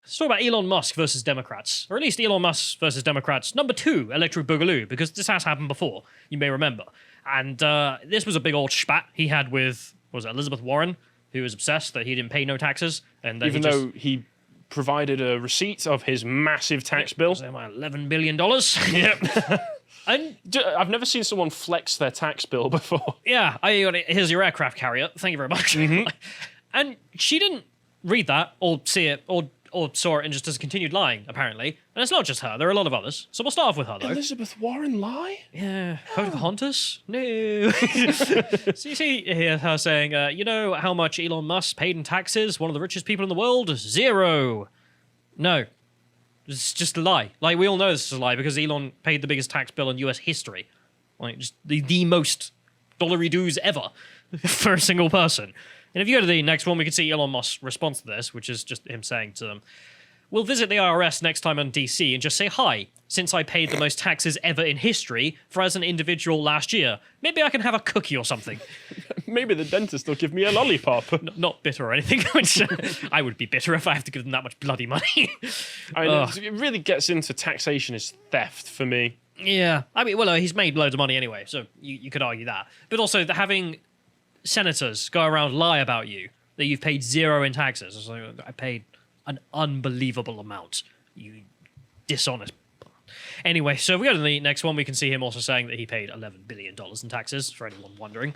Let's talk about Elon Musk versus Democrats, or at least Elon Musk versus Democrats. Number 2, Electric Boogaloo, because this has happened before, you may remember. And this was a big old spat he had with, what was it, Elizabeth Warren, who was obsessed that he didn't pay no taxes. And Even though he provided a receipt of his massive tax bill. $11 billion. Yep. And I've never seen someone flex their tax bill before. yeah, here's your aircraft carrier. Thank you very much. And she didn't read that or see it or saw it and just continued lying, apparently. And it's not just her. There are a lot of others. So we'll start off with her, though. Elizabeth Warren lie? Yeah. Pocahontas? No. So you see here her saying, you know how much Elon Musk paid in taxes? One of the richest people in the world? 0. No. It's just a lie. Like, we all know this is a lie because Elon paid the biggest tax bill in US history. Like, just the most dollary-doos ever for a single person. And if you go to the next one, we can see Elon Musk's response to this, which is just him saying to them, "We'll visit the IRS next time in DC and just say hi, since I paid the most taxes ever in history for as an individual last year. Maybe I can have a cookie or something." Maybe the dentist will give me a lollipop. Not bitter or anything, which I would be bitter if I have to give them that much bloody money. I mean, it really gets into taxation as theft for me. Yeah. I mean, well, he's made loads of money anyway, so you could argue that. But also, having senators go around lie about you, that you've paid 0 in taxes. It's like, I paid an unbelievable amount. You dishonest. Anyway, so if we go to the next one, we can see him also saying that he paid $11 billion in taxes, for anyone wondering.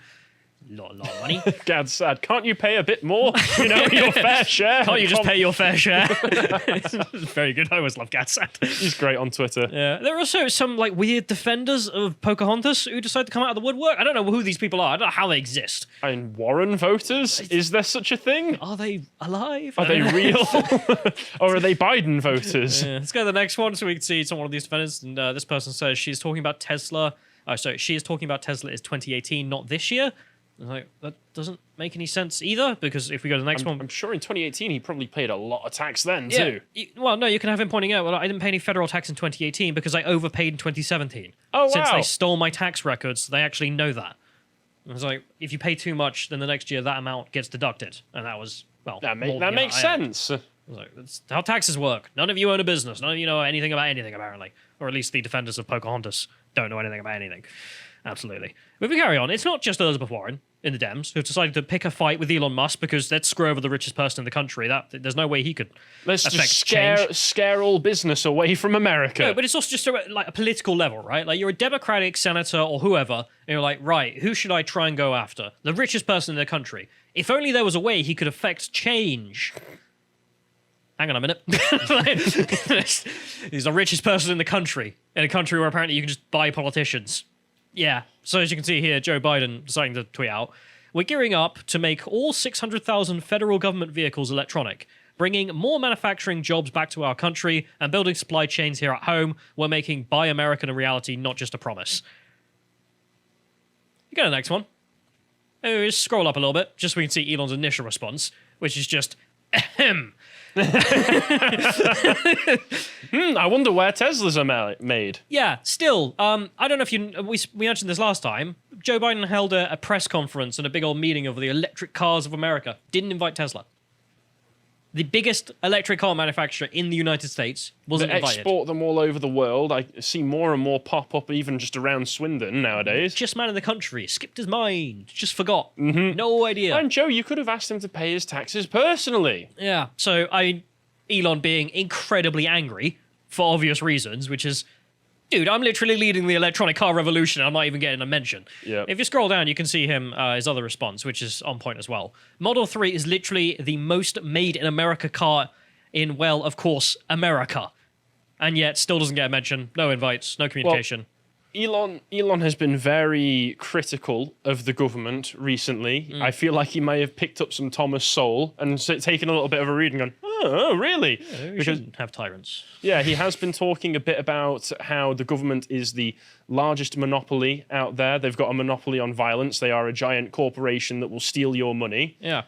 A lot of money. Gad's sad. Can't you pay a bit more? You know, your fair share. Can't you just pay your fair share? It's very good. I always love Gad sad. He's great on Twitter. Yeah. There are also some like weird defenders of Pocahontas who decide to come out of the woodwork. I don't know who these people are. I don't know how they exist. I mean, Warren voters? Is there such a thing? Are they alive? Are they real? Or are they Biden voters? Yeah. Let's go to the next one so we can see some of these defenders. And this person says she's talking about Tesla. Oh, sorry. She is talking about Tesla is 2018, not this year. Like, that doesn't make any sense either, because if we go to the next one... I'm sure in 2018 he probably paid a lot of tax then, too. Well, no, you can have him pointing out, well, I didn't pay any federal tax in 2018 because I overpaid in 2017. Oh, wow. Since they stole my tax records, they actually know that. And it's like, if you pay too much, then the next year that amount gets deducted. And that was, well... That makes sense. Like, that's how taxes work. None of you own a business. None of you know anything about anything, apparently. Or at least the defenders of Pocahontas don't know anything about anything. Absolutely. But if we carry on, it's not just Elizabeth Warren in the Dems who've decided to pick a fight with Elon Musk because let's screw over the richest person in the country. There's no way he could affect change. Scare all business away from America. No, but it's also just a political level, right? Like, you're a Democratic senator or whoever, and you're like, right, who should I try and go after? The richest person in the country. If only there was a way he could affect change. Hang on a minute. He's the richest person in the country, in a country where apparently you can just buy politicians. Yeah, so as you can see here, Joe Biden deciding to tweet out, "We're gearing up to make all 600,000 federal government vehicles electronic, bringing more manufacturing jobs back to our country and building supply chains here at home. We're making Buy American a reality, not just a promise." You go to the next one. Oh, just scroll up a little bit, just so we can see Elon's initial response, which is just, ahem. I wonder where Teslas are made. Yeah, still, I don't know if we mentioned this last time. Joe Biden held a press conference and a big old meeting of the electric cars of America. Didn't invite Tesla. The biggest electric car manufacturer in the United States wasn't invited. They export them all over the world. I see more and more pop up even just around Swindon nowadays. Just man in the country. Skipped his mind. Just forgot. No idea. And Joe, you could have asked him to pay his taxes personally. Yeah. So, Elon being incredibly angry for obvious reasons, which is, dude, I'm literally leading the electronic car revolution. I'm not even getting a mention. Yep. If you scroll down, you can see his other response, which is on point as well. Model 3 is literally the most made in America car in, well, of course, America. And yet still doesn't get a mention. No invites, no communication. Elon has been very critical of the government recently. I feel like he may have picked up some Thomas Sowell and taken a little bit of a read and gone, oh, really? Yeah, we shouldn't have tyrants. Yeah, he has been talking a bit about how the government is the largest monopoly out there. They've got a monopoly on violence. They are a giant corporation that will steal your money. Yeah.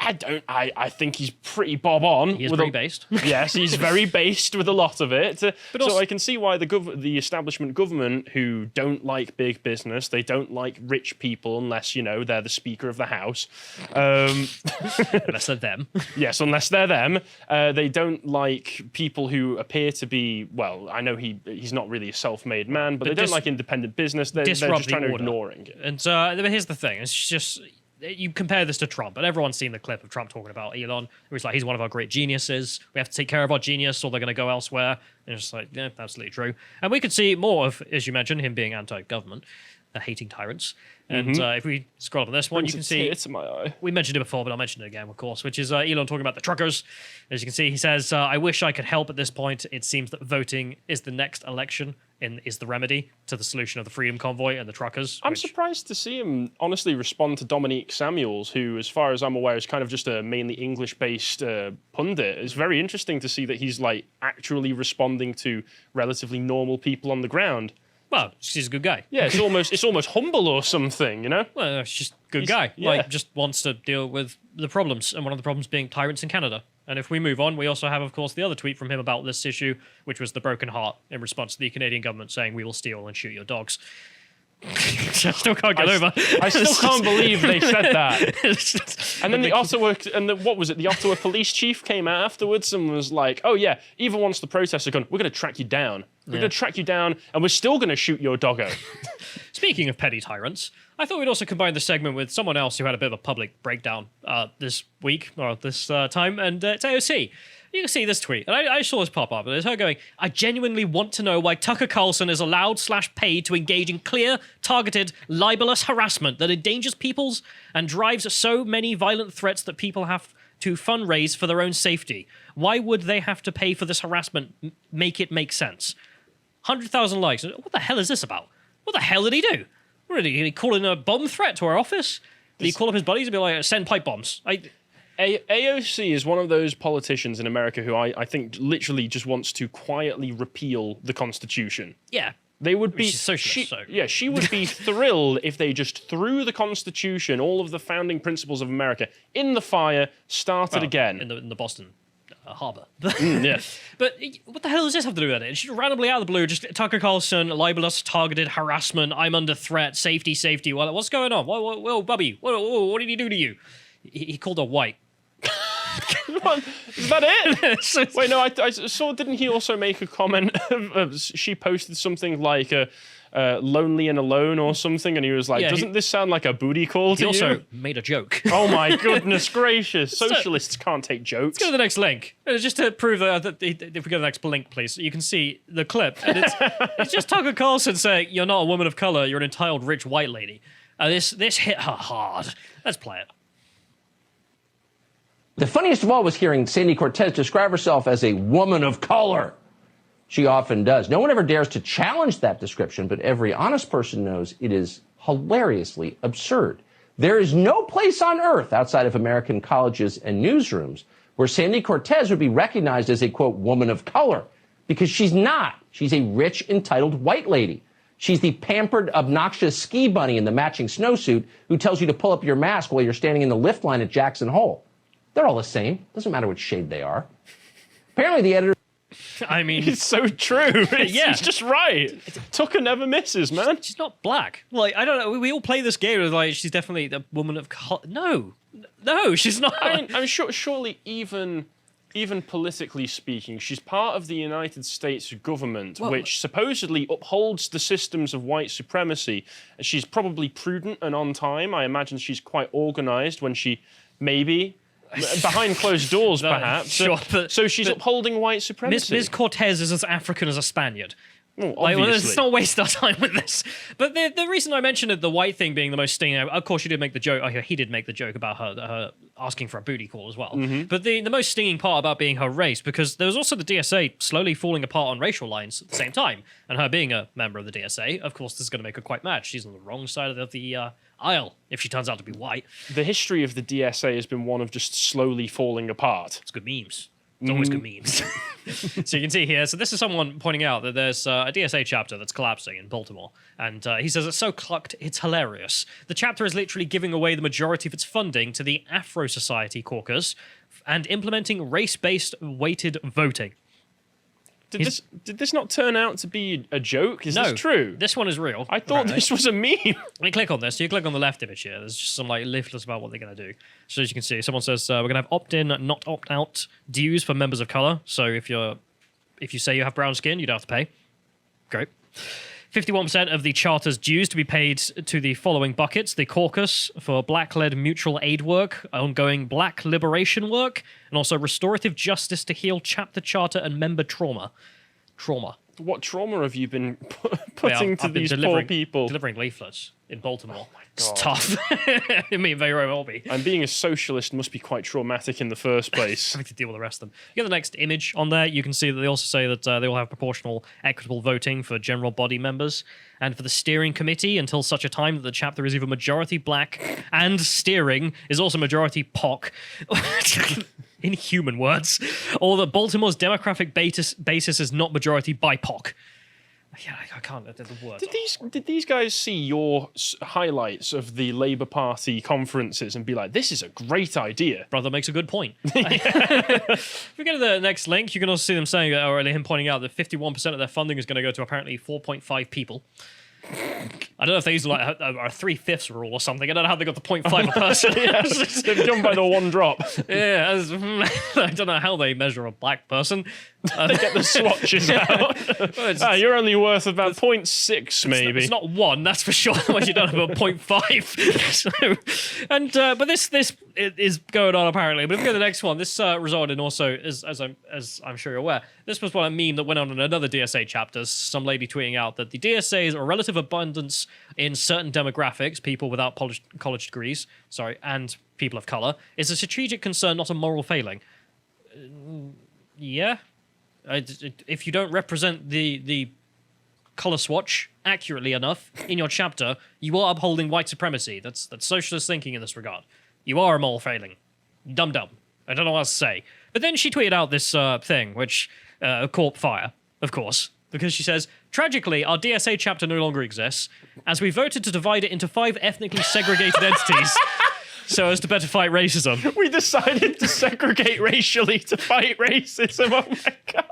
I think he's pretty bob on. He is pretty based. Yes, he's very based with a lot of it. But so also, I can see why the establishment government, who don't like big business, they don't like rich people unless, they're the Speaker of the House. unless they're them. Yes, unless they're them. They don't like people who appear to be, well, I know he's not really a self-made man, but they don't like independent business. They're just trying to ignoring it. And here's the thing. It's just... You compare this to Trump, and everyone's seen the clip of Trump talking about Elon, where he's like, he's one of our great geniuses. We have to take care of our genius, or they're going to go elsewhere. And it's just like, yeah, absolutely true. And we could see more of, as you mentioned, him being anti-government, hating tyrants. And if we scroll to this one, you can see... Tear to my eye. We mentioned it before, but I'll mention it again, of course, which is Elon talking about the truckers. As you can see, he says, I wish I could help at this point. It seems that voting is the next election and is the remedy to the solution of the Freedom Convoy and the truckers. I'm surprised to see him honestly respond to Dominique Samuels, who, as far as I'm aware, is kind of just a mainly English-based pundit. It's very interesting to see that he's actually responding to relatively normal people on the ground. Well, he's a good guy. Yeah, it's almost humble or something, Well, it's just a good guy. Yeah. Just wants to deal with the problems, and one of the problems being tyrants in Canada. And if we move on, we also have, of course, the other tweet from him about this issue, which was the broken heart in response to the Canadian government saying, we will steal and shoot your dogs. I still can't get over. I still can't believe they said that. And then the Ottawa, what was it? The Ottawa police chief came out afterwards and was like, "Oh yeah, even once the protests are gone, we're going to track you down. We're going to track you down, and we're still going to shoot your doggo." Speaking of petty tyrants, I thought we'd also combine the segment with someone else who had a bit of a public breakdown this week or this time, and it's AOC. You can see this tweet, and I saw this pop up, and it's her going, I genuinely want to know why Tucker Carlson is allowed/paid to engage in clear, targeted, libelous harassment that endangers people's and drives so many violent threats that people have to fundraise for their own safety. Why would they have to pay for this harassment? Make it make sense. 100,000 likes. What the hell is this about? What the hell did he do? What did he call in a bomb threat to our office? Did he call up his buddies and be like, send pipe bombs? AOC is one of those politicians in America who I think literally just wants to quietly repeal the Constitution. Yeah. They would be she would be thrilled if they just threw the Constitution, all of the founding principles of America, in the fire, started again. In the Boston harbor. Yeah. But what the hell does this have to do with it? She randomly out of the blue, just Tucker Carlson, libelous, targeted harassment, I'm under threat, safety. What's going on? Whoa, Bubby, what did he do to you? He called her white. Is that it? Wait, no, I saw, didn't he also make a comment? She posted something like lonely and alone or something, and he was like, doesn't this sound like a booty call to you? He also made a joke. Oh my goodness gracious. Socialists can't take jokes. Let's go to the next link. Just to prove that if we go to the next link, please, you can see the clip. And it's just Tucker Carlson saying, you're not a woman of color, you're an entitled rich white lady. This hit her hard. Let's play it. The funniest of all was hearing Sandy Cortez describe herself as a woman of color. She often does. No one ever dares to challenge that description, but every honest person knows it is hilariously absurd. There is no place on earth outside of American colleges and newsrooms where Sandy Cortez would be recognized as a, quote, woman of color, because she's not. She's a rich, entitled white lady. She's the pampered, obnoxious ski bunny in the matching snowsuit who tells you to pull up your mask while you're standing in the lift line at Jackson Hole. They're all the same. Doesn't matter what shade they are. Apparently, the editor... I mean... It's so true. He's just right. Tucker never misses, man. She's not black. Like, I don't know. We all play this game with, like, she's definitely the woman of color. No, she's not. I'm sure, surely even politically speaking, she's part of the United States government, which supposedly upholds the systems of white supremacy. She's probably prudent and on time. I imagine she's quite organized when she maybe... behind closed doors, perhaps. Sure, so she's upholding white supremacy. Ms. Cortez is as African as a Spaniard. Well, obviously. Let's not waste our time with this. But the reason I mentioned the white thing being the most stinging, of course, she did make the joke. He did make the joke about her asking for a booty call as well. Mm-hmm. But the most stinging part about being her race, because there was also the DSA slowly falling apart on racial lines at the same time. And her being a member of the DSA, of course, this is going to make her quite mad. She's on the wrong side of the aisle if she turns out to be white. The history of the DSA has been one of just slowly falling apart. It's good memes. It's always good memes. So you can see here. So this is someone pointing out that there's a DSA chapter that's collapsing in Baltimore, and he says it's so clucked, it's hilarious. The chapter is literally giving away the majority of its funding to the Afro Society caucus and implementing race-based weighted voting. Did this not turn out to be a joke? Is No, this true? This one is real. I thought this was a meme. You click on this. You click on the left image here. There's just some like leaflets about what they're going to do. So as you can see, someone says we're going to have opt-in, not opt-out dues for members of color. So if you say you have brown skin, you don't have to pay. Great. 51% of the charter's dues to be paid to the following buckets: the caucus for black-led mutual aid work, ongoing black liberation work, and also restorative justice to heal chapter, charter, and member trauma. What trauma have you been putting to I've been these poor people? Delivering leaflets in Baltimore. Oh my It's God. tough. I mean, very well be. And being a socialist must be quite traumatic in the first place. Having to deal with the rest of them. You get the next image on there. You can see that they also say that they will have proportional, equitable voting for general body members and for the steering committee until such a time that the chapter is either majority black and steering is also majority POC. In human words, or that Baltimore's demographic basis is not majority BIPOC. Yeah, I can't. The words. Did these guys see your highlights of the Labour Party conferences and be like, "This is a great idea"? Brother makes a good point. If we go to the next link, you can also see them saying, or him pointing out that 51% of their funding is going to go to apparently 4.5 people. I don't know if they use like a 3/5 rule or something. I don't know how they got the 0.5 a person. They've done by the one drop. Yeah, I don't know how they measure a black person. They get the swatches out. You're only worth about 0.6, maybe. It's not one, that's for sure. Unless you don't have a 0.5. But this is going on apparently. But if we go to the next one, this resulted in also, as I'm sure you're aware, this was a meme that went on in another DSA chapter. Some lady tweeting out that the DSA's relative abundance in certain demographics, people without college degrees, and people of color, is a strategic concern, not a moral failing. Yeah. If you don't represent the color swatch accurately enough in your chapter, you are upholding white supremacy. That's socialist thinking in this regard. You are a moral failing. Dumb. I don't know what else to say. But then she tweeted out this thing, which caught fire, of course, because she says, tragically, our DSA chapter no longer exists, as we voted to divide it into 5 ethnically segregated entities so as to better fight racism. We decided to segregate racially to fight racism. Oh my God.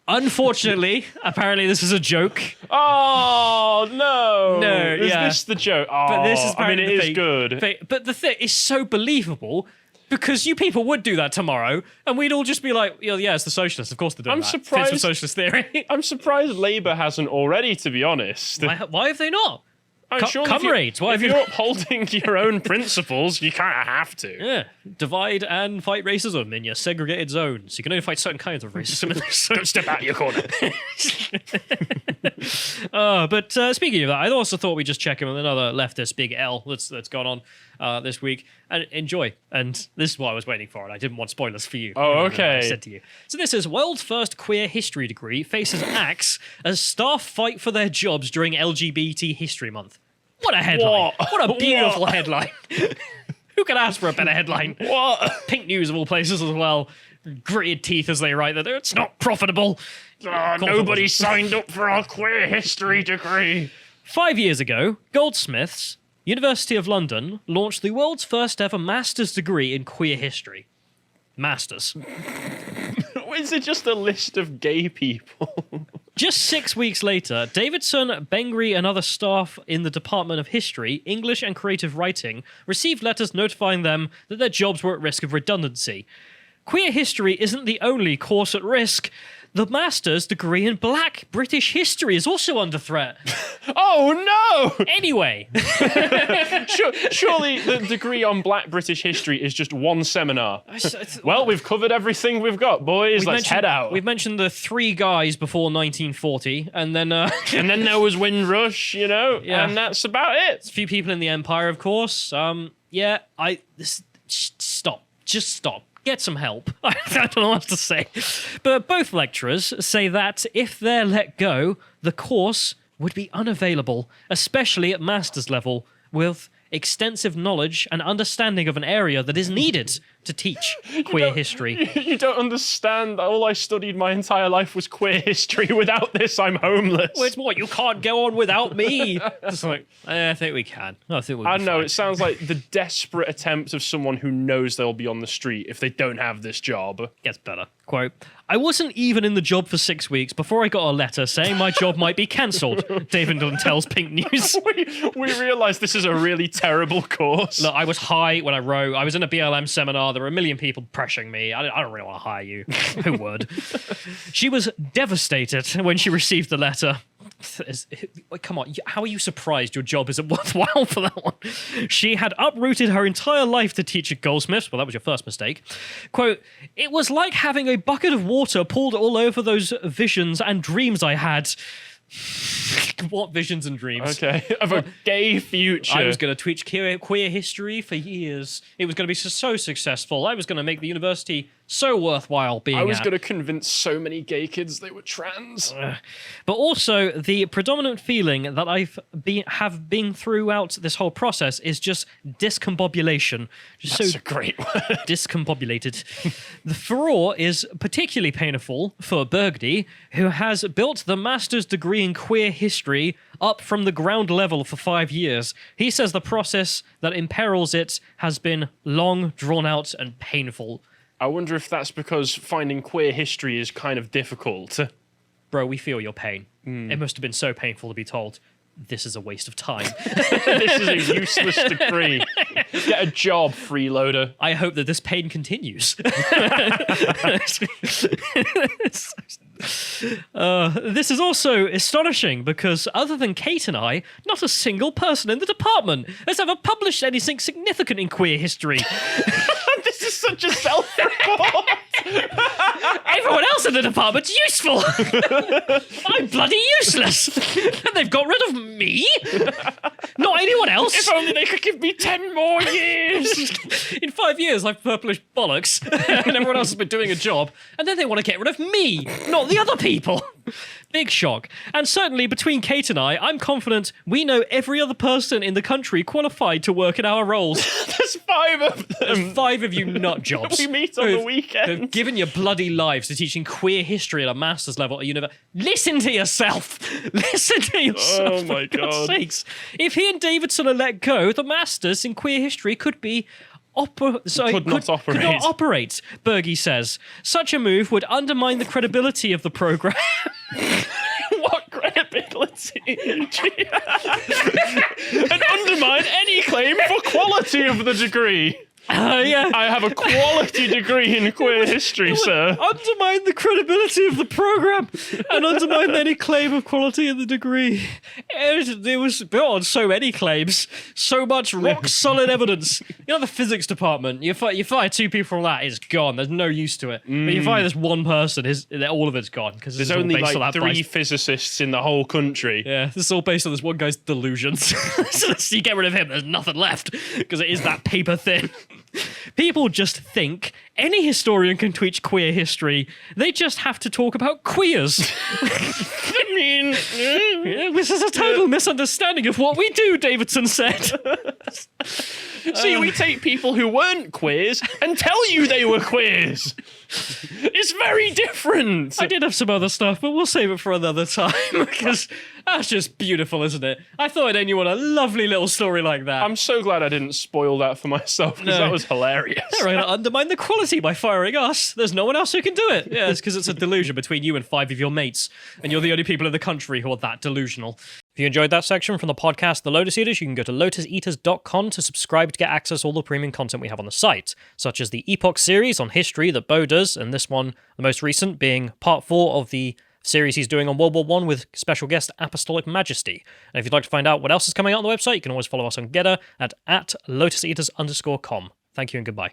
Unfortunately, apparently this is a joke. Oh, no. No, Is yeah. this the joke? Oh, But this is I mean, it is good. But the thing is so believable because you people would do that tomorrow and we'd all just be like, yeah, it's the socialists. Of course they're doing I'm that. surprised- Fits with socialist theory. I'm surprised Labour hasn't already, to be honest. Why have they not? Surely comrades, why if have you're you... upholding your own principles, you kind of have to. Yeah, divide and fight racism in your segregated zones. You can only fight certain kinds of racism in those zones. Don't step out of your corner. But speaking of that, I also thought we'd just check in with another leftist big L that's gone on this week. And enjoy. And this is what I was waiting for, and I didn't want spoilers for you. Oh, I okay. said to you. So this is world's first queer history degree faces axe as staff fight for their jobs during LGBT History Month. What a headline. What a beautiful headline. Who could ask for a better headline? What? Pink News of all places as well. Gritted teeth as they write that it's not profitable. Nobody signed up for our queer history degree. 5 years ago, Goldsmiths, University of London, launched the world's first ever master's degree in queer history. Masters. Is it just a list of gay people? Just 6 weeks later, Davidson, Bengry, and other staff in the Department of History, English, and Creative Writing received letters notifying them that their jobs were at risk of redundancy. Queer history isn't the only course at risk. The master's degree in Black British history is also under threat. Oh, no! Anyway. Surely the degree on Black British history is just one seminar. Well, we've covered everything we've got, boys. Let's head out. We've mentioned the 3 guys before 1940, and then... and then there was Windrush, Yeah. and that's about it. a few people in the Empire, of course. Stop. Just stop. Get some help. I don't know what to say. But both lecturers say that if they're let go, the course would be unavailable, especially at master's level, with extensive knowledge and understanding of an area that is needed to teach queer history. You don't understand. All I studied my entire life was queer history. Without this, I'm homeless. Well, it's what, you can't go on without me. It's like, I think we can. I think we'll I be know, fine. it sounds like the desperate attempt of someone who knows they'll be on the street if they don't have this job. Gets better. Quote, I wasn't even in the job for 6 weeks before I got a letter saying my job might be cancelled, David Dunn tells Pink News. We realise this is a really terrible course. Look, I was high when I wrote. I was in a BLM seminar. There were a million people pressuring me. I don't really want to hire you. Who would? She was devastated when she received the letter. Come on, how are you surprised your job isn't worthwhile for that one? She had uprooted her entire life to teach at Goldsmiths. Well, that was your first mistake. Quote, it was like having a bucket of water poured all over those visions and dreams I had. What visions and dreams? Okay, of a gay future. I was going to teach queer history for years. It was going to be so successful. I was going to make the university so worthwhile being I was at. going to convince so many gay kids they were trans. But also, the predominant feeling that have been throughout this whole process is just discombobulation. Just That's so a great word. discombobulated. The furore is particularly painful for Burgundy, who has built the master's degree in queer history up from the ground level for 5 years. He says the process that imperils it has been long, drawn out, and painful. I wonder if that's because finding queer history is kind of difficult. Bro, we feel your pain. It must have been so painful to be told, this is a waste of time. This is a useless degree. Get a job, freeloader. I hope that this pain continues. This is also astonishing because other than Kate and I, not a single person in the department has ever published anything significant in queer history. This is such a self-report. Everyone else in the department's useful. I'm bloody useless. And they've got rid of me? Not anyone else? If only they could give me 10 more years. In 5 years, I've published bollocks, and everyone else has been doing a job, and then they want to get rid of me, not the other people. Big shock. And certainly between Kate and I'm confident we know every other person in the country qualified to work in our roles. There's 5 of them. There's 5 of you nut jobs. We meet on the weekend. Who've given your bloody lives to teaching queer history at a master's level at university. Listen to yourself. Listen to yourself. Oh my for God's God. sakes. If he and Davidson are let go, the masters in queer history could be could not operate, Berge says. Such a move would undermine the credibility of the program. What credibility? And undermine any claim for quality of the degree. Yeah. I have a quality degree in queer history, sir. Undermine the credibility of the program and undermine any claim of quality in the degree. It was built on so many claims, so much rock solid evidence. You know, the physics department, you fire 2 people from that, it's gone. There's no use to it. But you fire this one person, all of it's gone. Because There's only like 3 physicists in the whole country. Yeah, this is all based on this one guy's delusions. So you get rid of him, there's nothing left because it is that paper thin. People just think any historian can teach queer history. They just have to talk about queers. I mean, This is a total misunderstanding of what we do, Davidson said. see, we take people who weren't queers and tell you they were queers. It's very different. I did have some other stuff, but we'll save it for another time because that's just beautiful, isn't it? I thought I'd end you on a lovely little story like that. I'm so glad I didn't spoil that for myself because that was hilarious. They're going to undermine the quality by firing us. There's no one else who can do it. Yeah, it's because it's a delusion between you and 5 of your mates, and you're the only people in the country who are that delusional. If you enjoyed that section from the podcast The Lotus Eaters, you can go to lotuseaters.com to subscribe to get access to all the premium content we have on the site, such as the Epoch series on history that Bo does, and this one, the most recent, being part 4 of the series he's doing on World War I with special guest Apostolic Majesty. And if you'd like to find out what else is coming out on the website, you can always follow us on Getter at lotuseaters_com. Thank you and goodbye.